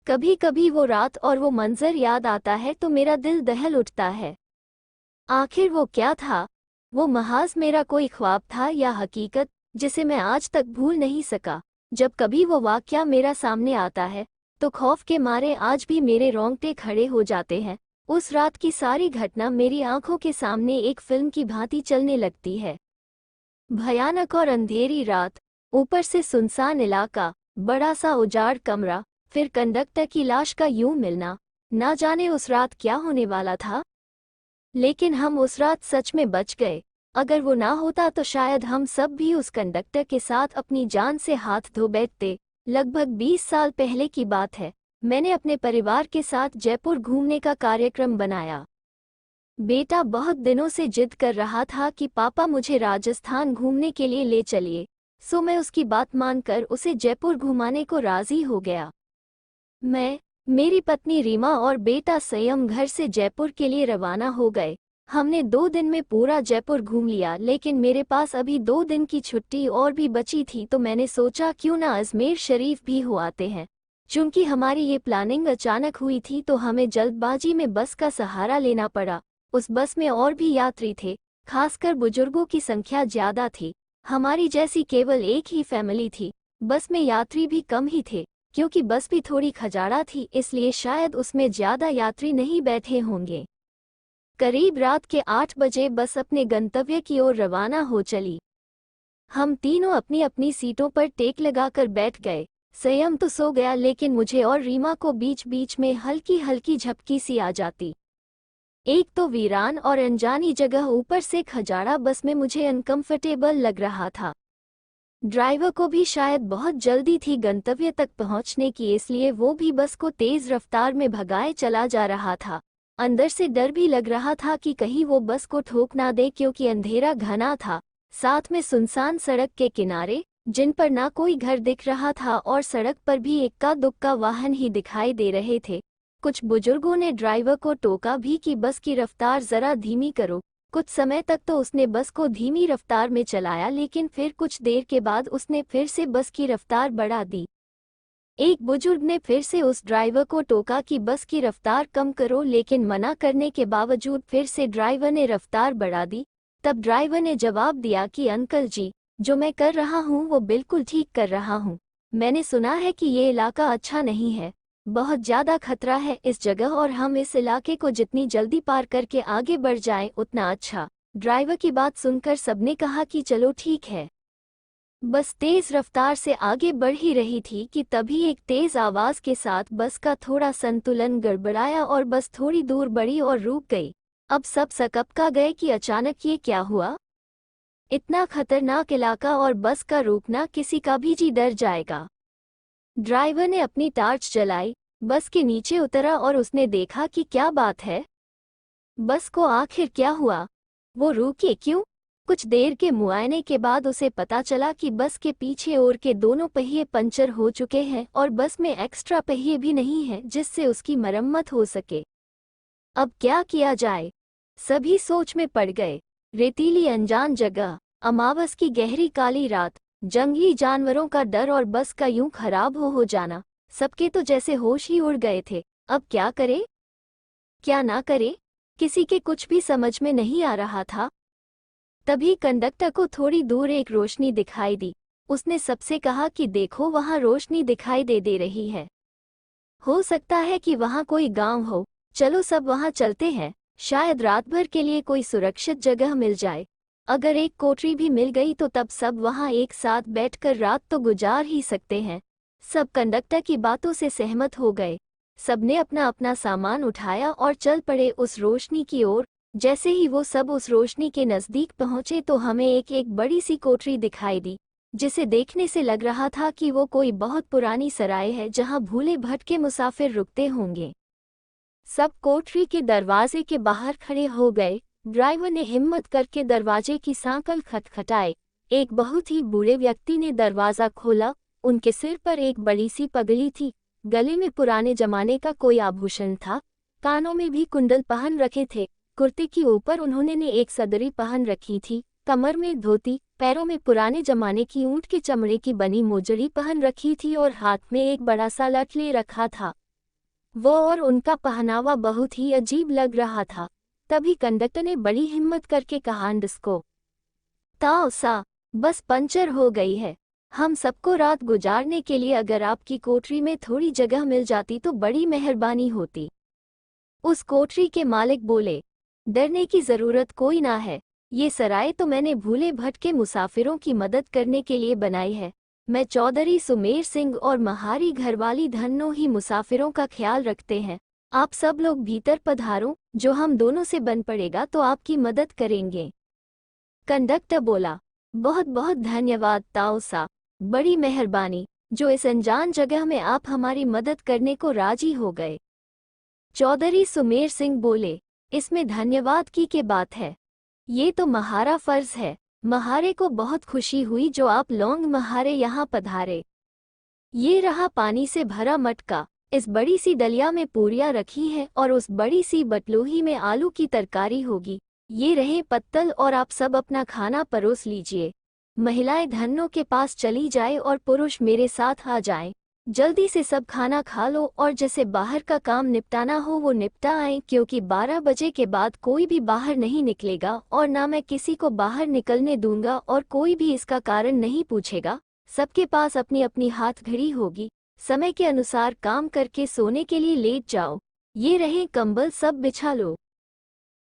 कभी कभी वो रात और वो मंजर याद आता है तो मेरा दिल दहल उठता है। आखिर वो क्या था? वो महज मेरा कोई ख्वाब था या हकीकत जिसे मैं आज तक भूल नहीं सका। जब कभी वो वाकया मेरा सामने आता है तो खौफ के मारे आज भी मेरे रोंगटे खड़े हो जाते हैं। उस रात की सारी घटना मेरी आंखों के सामने एक फिल्म की भांति चलने लगती है। भयानक और अंधेरी रात, ऊपर से सुनसान इलाका, बड़ा सा उजाड़ कमरा, फिर कंडक्टर की लाश का यूं मिलना। ना जाने उस रात क्या होने वाला था, लेकिन हम उस रात सच में बच गए। अगर वो ना होता तो शायद हम सब भी उस कंडक्टर के साथ अपनी जान से हाथ धो बैठते। लगभग 20 साल पहले की बात है। मैंने अपने परिवार के साथ जयपुर घूमने का कार्यक्रम बनाया। बेटा बहुत दिनों से जिद कर रहा था कि पापा मुझे राजस्थान घूमने के लिए ले चलिए, सो मैं उसकी बात मानकर उसे जयपुर घुमाने को राजी हो गया। मैं, मेरी पत्नी रीमा और बेटा संयम घर से जयपुर के लिए रवाना हो गए। हमने 2 दिन में पूरा जयपुर घूम लिया, लेकिन मेरे पास अभी 2 दिन की छुट्टी और भी बची थी तो मैंने सोचा क्यों ना अजमेर शरीफ भी हो आते हैं। चूंकि हमारी ये प्लानिंग अचानक हुई थी तो हमें जल्दबाजी में बस का सहारा लेना पड़ा। उस बस में और भी यात्री थे, खासकर बुजुर्गों की संख्या ज्यादा थी। हमारी जैसी केवल एक ही फैमिली थी। बस में यात्री भी कम ही थे, क्योंकि बस भी थोड़ी खजाड़ा थी, इसलिए शायद उसमें ज्यादा यात्री नहीं बैठे होंगे। करीब रात के 8 बजे बस अपने गंतव्य की ओर रवाना हो चली। हम तीनों अपनी अपनी सीटों पर टेक लगाकर बैठ गए। संयम तो सो गया, लेकिन मुझे और रीमा को बीच बीच में हल्की हल्की झपकी सी आ जाती। एक तो वीरान और अनजानी जगह, ऊपर से खजाड़ा बस में मुझे अनकंफर्टेबल लग रहा था। ड्राइवर को भी शायद बहुत जल्दी थी गंतव्य तक पहुंचने की, इसलिए वो भी बस को तेज रफ्तार में भगाए चला जा रहा था। अंदर से डर भी लग रहा था कि कहीं वो बस को ठोक ना दे, क्योंकि अंधेरा घना था। साथ में सुनसान सड़क के किनारे, जिन पर ना कोई घर दिख रहा था और सड़क पर भी इक्का दुक्का वाहन ही दिखाई दे रहे थे। कुछ बुजुर्गों ने ड्राइवर को टोका भी कि बस की रफ्तार जरा धीमी करो। कुछ समय तक तो उसने बस को धीमी रफ्तार में चलाया, लेकिन फिर कुछ देर के बाद उसने फिर से बस की रफ्तार बढ़ा दी। एक बुजुर्ग ने फिर से उस ड्राइवर को टोका कि बस की रफ्तार कम करो, लेकिन मना करने के बावजूद फिर से ड्राइवर ने रफ्तार बढ़ा दी। तब ड्राइवर ने जवाब दिया कि अंकल जी, जो मैं कर रहा हूँ वो बिल्कुल ठीक कर रहा हूँ। मैंने सुना है कि ये इलाका अच्छा नहीं है, बहुत ज्यादा खतरा है इस जगह, और हम इस इलाके को जितनी जल्दी पार करके आगे बढ़ जाएं उतना अच्छा। ड्राइवर की बात सुनकर सबने कहा कि चलो ठीक है। बस तेज रफ्तार से आगे बढ़ ही रही थी कि तभी एक तेज आवाज के साथ बस का थोड़ा संतुलन गड़बड़ाया और बस थोड़ी दूर बढ़ी और रुक गई। अब सब सकपका गए कि अचानक ये क्या हुआ। इतना खतरनाक इलाका और बस का रुकना, किसी का भी जी डर जाएगा। ड्राइवर ने अपनी टार्च जलाई, बस के नीचे उतरा और उसने देखा कि क्या बात है, बस को आखिर क्या हुआ, वो रुकी क्यों। कुछ देर के मुआयने के बाद उसे पता चला कि बस के पीछे ओर के दोनों पहिए पंचर हो चुके हैं और बस में एक्स्ट्रा पहिए भी नहीं हैं जिससे उसकी मरम्मत हो सके। अब क्या किया जाए, सभी सोच में पड़ गए। रेतीली अनजान जगह, अमावस की गहरी काली रात, जंगली जानवरों का डर और बस का यूं खराब हो जाना, सबके तो जैसे होश ही उड़ गए थे। अब क्या करे, क्या ना करे, किसी के कुछ भी समझ में नहीं आ रहा था। तभी कंडक्टर को थोड़ी दूर एक रोशनी दिखाई दी। उसने सबसे कहा कि देखो, वहां रोशनी दिखाई दे रही है, हो सकता है कि वहां कोई गांव हो। चलो सब वहां चलते हैं, शायद रात भर के लिए कोई सुरक्षित जगह मिल जाए। अगर एक कोठरी भी मिल गई तो तब सब वहां एक साथ बैठकर रात तो गुजार ही सकते हैं। सब कंडक्टर की बातों से सहमत हो गए। सबने अपना अपना सामान उठाया और चल पड़े उस रोशनी की ओर। जैसे ही वो सब उस रोशनी के नजदीक पहुंचे तो हमें एक बड़ी सी कोठरी दिखाई दी, जिसे देखने से लग रहा था कि वो कोई बहुत पुरानी सराय है जहां भूले भटके मुसाफिर रुकते होंगे। सब कोठरी के दरवाजे के बाहर खड़े हो गए। ड्राइवर ने हिम्मत करके दरवाजे की सांकल खटखटाई। एक बहुत ही बूढ़े व्यक्ति ने दरवाजा खोला। उनके सिर पर एक बड़ी सी पगड़ी थी, गले में पुराने जमाने का कोई आभूषण था, कानों में भी कुंडल पहन रखे थे। कुर्ते के ऊपर उन्होंने ने एक सदरी पहन रखी थी, कमर में धोती, पैरों में पुराने जमाने की ऊंट के चमड़े की बनी मोजड़ी पहन रखी थी और हाथ में एक बड़ा सा लठ ले रखा था। वो और उनका पहनावा बहुत ही अजीब लग रहा था। तभी कंडक्टर ने बड़ी हिम्मत करके कहा, डिस्को ताओ सा, बस पंचर हो गई है। हम सबको रात गुजारने के लिए अगर आपकी कोठरी में थोड़ी जगह मिल जाती तो बड़ी मेहरबानी होती। उस कोठरी के मालिक बोले, डरने की जरूरत कोई ना है, ये सराय तो मैंने भूले भटके मुसाफिरों की मदद करने के लिए बनाई है। मैं चौधरी सुमेर सिंह और महारी घरवाली धन्नो ही मुसाफिरों का ख्याल रखते हैं। आप सब लोग भीतर पधारो, जो हम दोनों से बन पड़ेगा तो आपकी मदद करेंगे। कंडक्टर बोला, बहुत बहुत धन्यवाद ताऊ सा, बड़ी मेहरबानी, जो इस अनजान जगह में आप हमारी मदद करने को राजी हो गए। चौधरी सुमेर सिंह बोले, इसमें धन्यवाद की क्या बात है, ये तो महारा फर्ज है। महारे को बहुत खुशी हुई जो आप लोग महारे यहाँ पधारे। ये रहा पानी से भरा मटका, इस बड़ी सी दलिया में पूरियां रखी हैं और उस बड़ी सी बटलोही में आलू की तरकारी होगी। ये रहे पत्तल और आप सब अपना खाना परोस लीजिए। महिलाएं धन्नो के पास चली जाए और पुरुष मेरे साथ आ जाएं। जल्दी से सब खाना खा लो और जैसे बाहर का काम निपटाना हो वो निपटा आए, क्योंकि 12 बजे के बाद कोई भी बाहर नहीं निकलेगा और ना मैं किसी को बाहर निकलने दूंगा और कोई भी इसका कारण नहीं पूछेगा। सबके पास अपनी अपनी हाथ घड़ी होगी। समय के अनुसार काम करके सोने के लिए लेट जाओ। ये रहे कंबल, सब बिछा लो।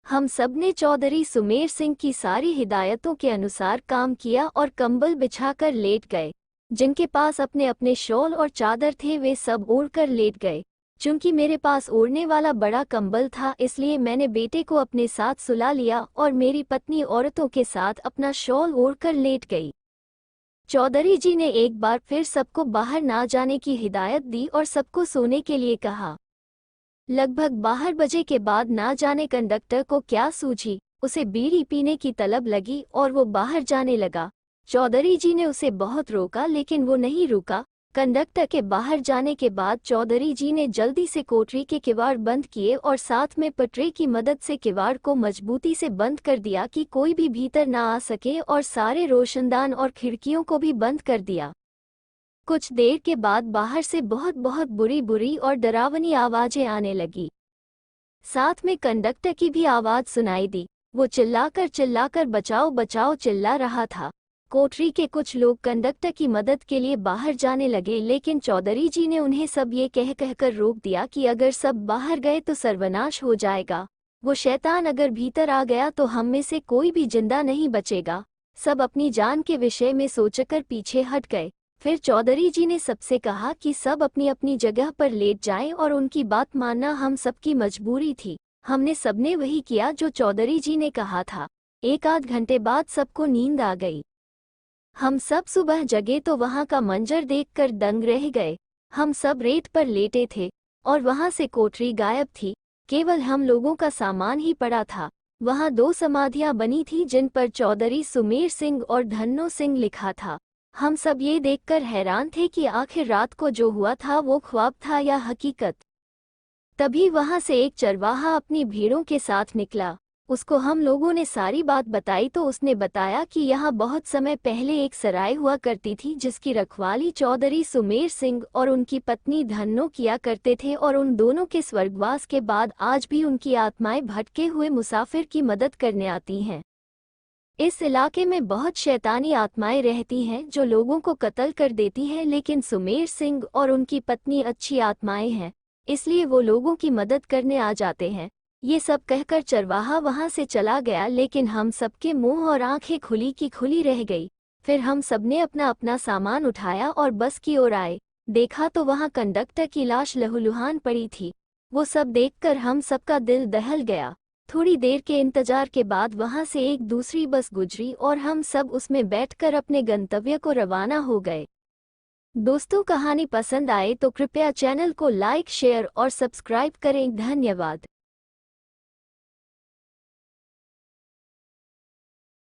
हम सब ने चौधरी सुमेर सिंह की सारी हिदायतों के अनुसार काम किया और कंबल बिछाकर लेट गए। जिनके पास अपने अपने शॉल और चादर थे वे सब ओढ़कर लेट गए। चूंकि मेरे पास ओढ़ने वाला बड़ा कंबल था इसलिए मैंने बेटे को अपने साथ सुला लिया और मेरी पत्नी औरतों के साथ अपना शॉल ओढ़कर लेट गई। चौधरी जी ने एक बार फिर सबको बाहर ना जाने की हिदायत दी और सबको सोने के लिए कहा। लगभग 12 बजे के बाद ना जाने कंडक्टर को क्या सूझी, उसे बीड़ी पीने की तलब लगी और वो बाहर जाने लगा। चौधरी जी ने उसे बहुत रोका लेकिन वो नहीं रुका। कंडक्टर के बाहर जाने के बाद चौधरी जी ने जल्दी से कोठरी के किवाड़ बंद किए और साथ में पटरे की मदद से किवाड़ को मजबूती से बंद कर दिया कि कोई भी भीतर ना आ सके और सारे रोशनदान और खिड़कियों को भी बंद कर दिया। कुछ देर के बाद बाहर से बहुत बहुत बुरी बुरी और डरावनी आवाजें आने लगी। साथ में कंडक्टर की भी आवाज सुनाई दी। वो चिल्लाकर चिल्लाकर बचाओ बचाओ चिल्ला रहा था। कोठरी के कुछ लोग कंडक्टर की मदद के लिए बाहर जाने लगे लेकिन चौधरी जी ने उन्हें सब ये कह कहकर रोक दिया कि अगर सब बाहर गए तो सर्वनाश हो जाएगा। वो शैतान अगर भीतर आ गया तो हम में से कोई भी जिंदा नहीं बचेगा। सब अपनी जान के विषय में सोचकर पीछे हट गए। फिर चौधरी जी ने सबसे कहा कि सब अपनी अपनी जगह पर लेट जाएं और उनकी बात मानना हम सबकी मजबूरी थी। हमने सबने वही किया जो चौधरी जी ने कहा था। 1 आध घंटे बाद सबको नींद आ गई। हम सब सुबह जगे तो वहां का मंजर देखकर दंग रह गए। हम सब रेत पर लेटे थे और वहां से कोठरी गायब थी। केवल हम लोगों का सामान ही पड़ा था। वहां 2 समाधियां बनी थी जिन पर चौधरी सुमेर सिंह और धन्नो सिंह लिखा था। हम सब ये देखकर हैरान थे कि आखिर रात को जो हुआ था वो ख्वाब था या हकीकत। तभी वहां से एक चरवाहा अपनी भेड़ों के साथ निकला। उसको हम लोगों ने सारी बात बताई तो उसने बताया कि यहाँ बहुत समय पहले एक सराय हुआ करती थी जिसकी रखवाली चौधरी सुमेर सिंह और उनकी पत्नी धन्नो किया करते थे और उन दोनों के स्वर्गवास के बाद आज भी उनकी आत्माएं भटके हुए मुसाफिर की मदद करने आती हैं। इस इलाके में बहुत शैतानी आत्माएं रहती हैं जो लोगों को कत्ल कर देती हैं, लेकिन सुमेर सिंह और उनकी पत्नी अच्छी आत्माएं हैं, इसलिए वो लोगों की मदद करने आ जाते हैं। ये सब कहकर चरवाहा वहां से चला गया लेकिन हम सबके मुंह और आंखें खुली की खुली रह गई। फिर हम सबने अपना अपना सामान उठाया और बस की ओर आए। देखा तो वहां कंडक्टर की लाश लहूलुहान पड़ी थी। वो सब देखकर हम सबका दिल दहल गया। थोड़ी देर के इंतजार के बाद वहां से एक दूसरी बस गुजरी और हम सब उसमें बैठकर अपने गंतव्य को रवाना हो गए। दोस्तों, कहानी पसंद आए तो कृपया चैनल को लाइक, शेयर और सब्सक्राइब करें। धन्यवाद।